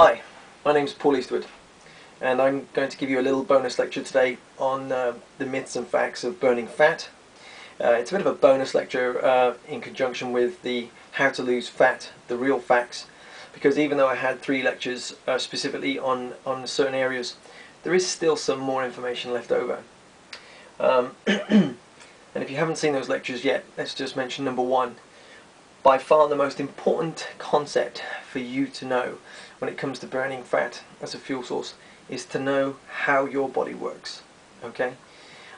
Hi, my name's Paul Eastwood, and I'm going to give you a little bonus lecture today on the myths and facts of burning fat. It's a bit of a bonus lecture in conjunction with the how to lose fat, the real facts, because even though I had 3 lectures specifically on certain areas, there is still some more information left over. And if you haven't seen those lectures yet, let's just mention number 1. By far the most important concept for you to know when it comes to burning fat as a fuel source is to know how your body works. Okay?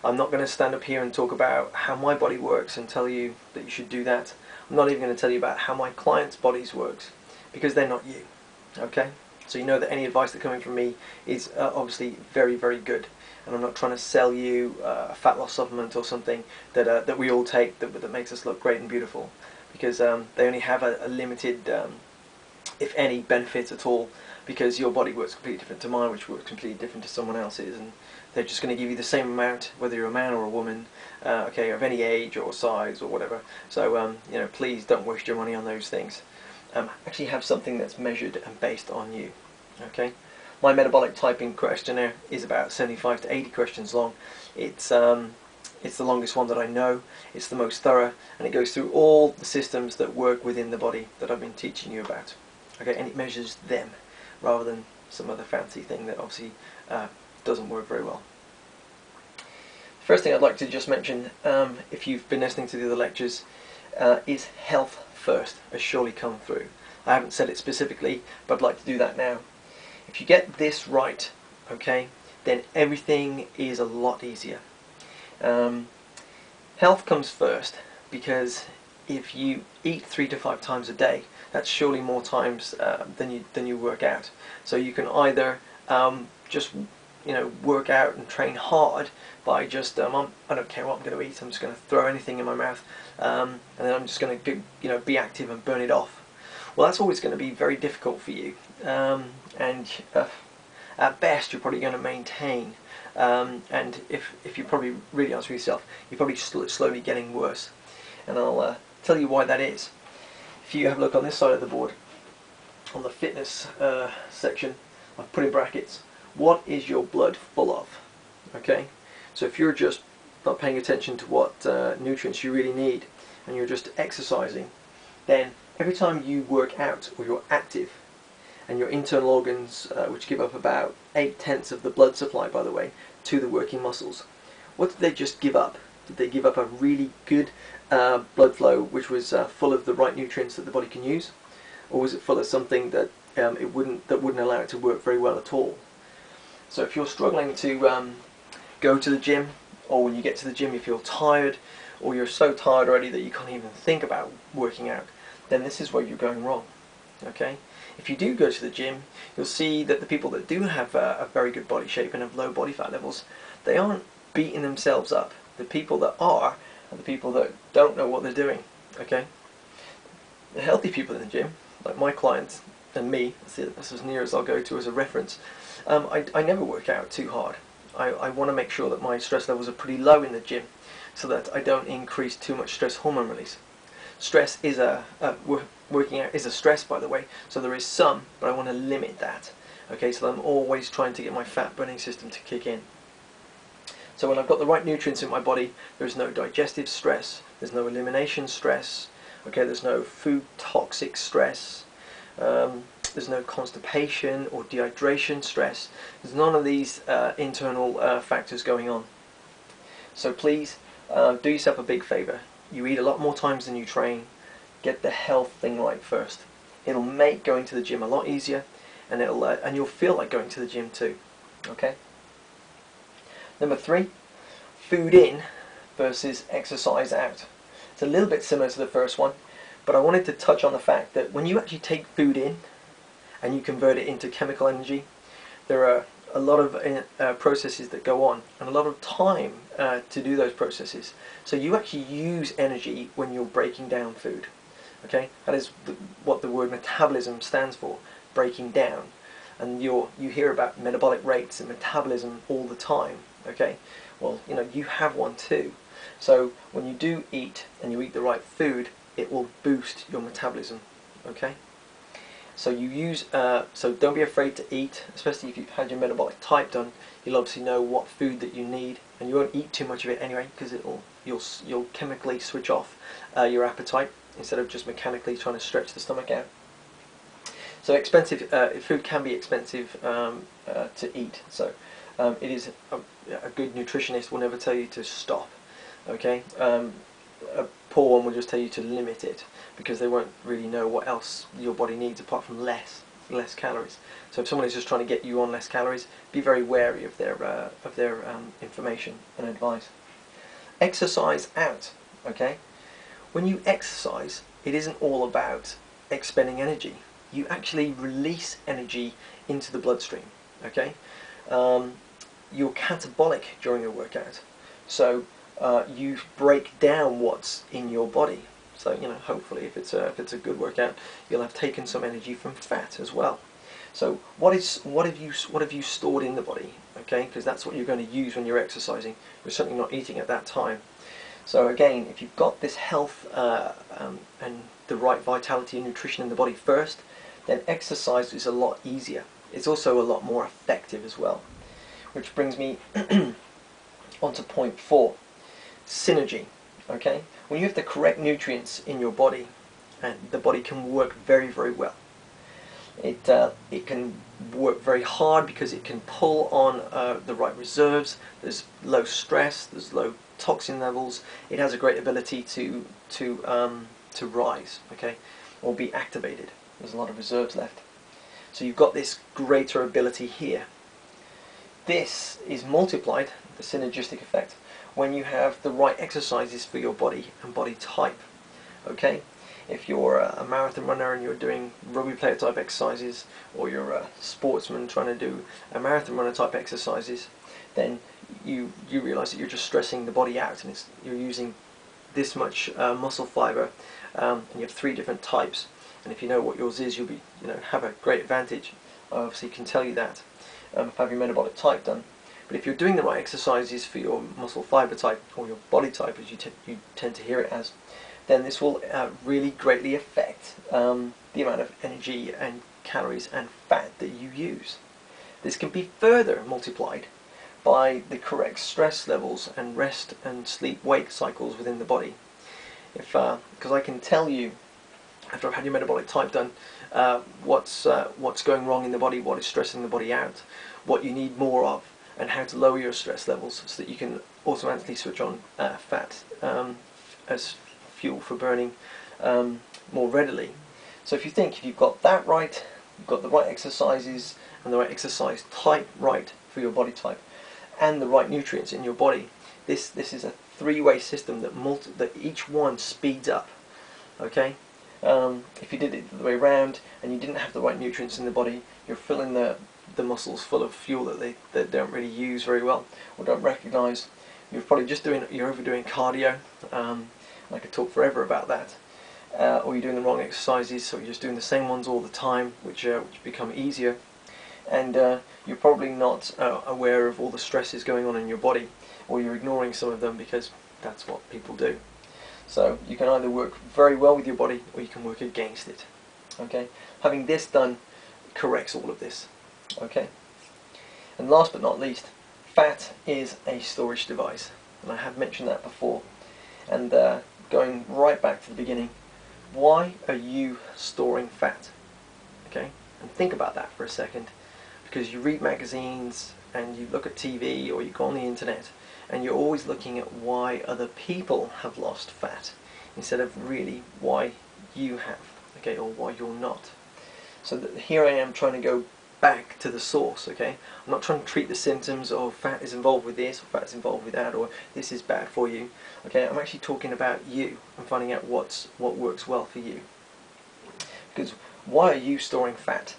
I'm not going to stand up here and talk about how my body works and tell you that you should do that. I'm not even going to tell you about how my clients' bodies works, because they're not you. Okay? So you know that any advice that's coming from me is obviously very, very good. And I'm not trying to sell you a fat loss supplement or something that we all take that makes us look great and beautiful. Because they only have a limited, if any, benefits at all, because your body works completely different to mine, which works completely different to someone else's, and they're just going to give you the same amount, whether you're a man or a woman, okay, of any age or size or whatever. So you know, please don't waste your money on those things. Actually have something that's measured and based on you. Okay, my metabolic typing questionnaire is about 75 to 80 questions long. It's the longest one that I know, it's the most thorough, and it goes through all the systems that work within the body that I've been teaching you about. Okay, and it measures them, rather than some other fancy thing that obviously doesn't work very well. First thing I'd like to just mention, if you've been listening to the other lectures, is health first, has surely come through. I haven't said it specifically, but I'd like to do that now. If you get this right, okay, then everything is a lot easier. Health comes first, because if you eat 3 to 5 times a day, that's surely more times than you work out. So you can either just work out and train hard by just I don't care what I'm going to eat, I'm just going to throw anything in my mouth, and then I'm just going to be active and burn it off. Well, that's always going to be very difficult for you, and at best you're probably going to maintain. And if you're probably really honest with yourself, you're probably slowly getting worse. And I'll tell you why that is. If you have a look on this side of the board, on the fitness section, I've put in brackets, what is your blood full of? Okay? So if you're just not paying attention to what nutrients you really need, and you're just exercising, then every time you work out or you're active, and your internal organs, which give up about 8/10 of the blood supply, by the way, to the working muscles, what did they just give up? Did they give up a really good blood flow, which was full of the right nutrients that the body can use, or was it full of something that wouldn't allow it to work very well at all? So if you're struggling to go to the gym, or when you get to the gym you feel tired, or you're so tired already that you can't even think about working out, then this is where you're going wrong. Okay? If you do go to the gym, you'll see that the people that do have a very good body shape and have low body fat levels, they aren't beating themselves up. The people that are the people that don't know what they're doing. Okay? The healthy people in the gym, like my clients and me, that's as near as I'll go to as a reference, I never work out too hard. I want to make sure that my stress levels are pretty low in the gym, so that I don't increase too much stress hormone release. Stress is working out is a stress, by the way, so there is some, but I want to limit that. Okay, so I'm always trying to get my fat burning system to kick in. So when I've got the right nutrients in my body, there's no digestive stress, there's no elimination stress, okay, there's no food toxic stress, there's no constipation or dehydration stress, there's none of these internal factors going on. So please do yourself a big favor. You eat a lot more times than you train. Get the health thing right first. It'll make going to the gym a lot easier, and you'll feel like going to the gym too. Okay. Number 3, food in versus exercise out. It's a little bit similar to the first one, but I wanted to touch on the fact that when you actually take food in and you convert it into chemical energy, there are a lot of processes that go on, and a lot of time to do those processes. So you actually use energy when you're breaking down food. Okay, that is what the word metabolism stands for, breaking down. And you hear about metabolic rates and metabolism all the time. Okay, well, you have one too. So when you do eat and you eat the right food, it will boost your metabolism. Okay, So you use, so don't be afraid to eat, especially if you've had your metabolic type done. You'll obviously know what food that you need, and you won't eat too much of it anyway, because you'll chemically switch off your appetite instead of just mechanically trying to stretch the stomach out. So expensive food can be expensive to eat. So it is a good nutritionist will never tell you to stop. Okay, a poor one will just tell you to limit it, because they won't really know what else your body needs apart from less calories. So if someone is just trying to get you on less calories, be very wary of their information and advice. Exercise out. Okay, when you exercise, it isn't all about expending energy. You actually release energy into the bloodstream. Okay, you're catabolic during a workout, so you break down what's in your body. So hopefully, if it's a good workout, you'll have taken some energy from fat as well. So what have you stored in the body? Okay, because that's what you're going to use when you're exercising. You're certainly not eating at that time. So again, if you've got this health and the right vitality and nutrition in the body first, then exercise is a lot easier. It's also a lot more effective as well. Which brings me onto point 4, synergy. Okay, when you have the correct nutrients in your body, and the body can work very, very well. It can work very hard because it can pull on the right reserves. There's low stress, there's low toxin levels. It has a great ability to rise, okay, or be activated. There's a lot of reserves left. So you've got this greater ability here. This is multiplied, the synergistic effect, when you have the right exercises for your body and body type. Okay, if you're a marathon runner and you're doing rugby player type exercises, or you're a sportsman trying to do a marathon runner type exercises, then you realize that you're just stressing the body out, and you're using this much muscle fiber, and you have 3 different types. And if you know what yours is, you'll be have a great advantage. I obviously can tell you that have your metabolic type done. But if you're doing the right exercises for your muscle fiber type, or your body type as you tend to hear it as, then this will really greatly affect the amount of energy and calories and fat that you use. This can be further multiplied by the correct stress levels and rest and sleep-wake cycles within the body. Because I can tell you, after I've had your metabolic type done, what's going wrong in the body, what is stressing the body out, what you need more of, and how to lower your stress levels so that you can automatically switch on fat as fuel for burning more readily. So if you've got that right, you've got the right exercises and the right exercise type right for your body type, and the right nutrients in your body, this is a 3-way system that each one speeds up. Okay, if you did it the way around and you didn't have the right nutrients in the body, you're filling the muscles full of fuel that they don't really use very well or don't recognize. You're probably just you're overdoing cardio. I could talk forever about that. Or you're doing the wrong exercises, so you're just doing the same ones all the time, which become easier. And you're probably not aware of all the stresses going on in your body, or you're ignoring some of them because that's what people do. So you can either work very well with your body, or you can work against it. Okay, having this done corrects all of this. Okay, and last but not least, fat is a storage device, and I have mentioned that before. And going right back to the beginning, why are you storing fat? Okay, and think about that for a second, because you read magazines and you look at TV or you go on the internet, and you're always looking at why other people have lost fat instead of really why you have, okay, or why you're not. So here I am trying to go back to the source. Okay, I'm not trying to treat the symptoms of fat is involved with this, or fat is involved with that, or this is bad for you. Okay, I'm actually talking about you and finding out what works well for you. Because why are you storing fat?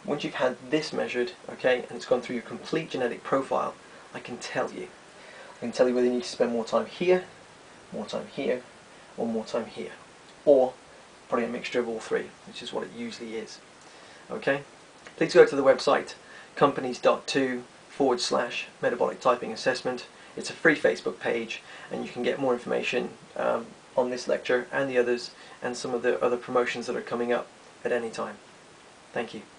Once you've had this measured, okay, and it's gone through your complete genetic profile, I can tell you. I can tell you whether you need to spend more time here, or more time here, or probably a mixture of all 3, which is what it usually is. Okay, please go to the website companies.to/metabolic typing assessment. It's a free Facebook page, and you can get more information on this lecture and the others, and some of the other promotions that are coming up at any time. Thank you.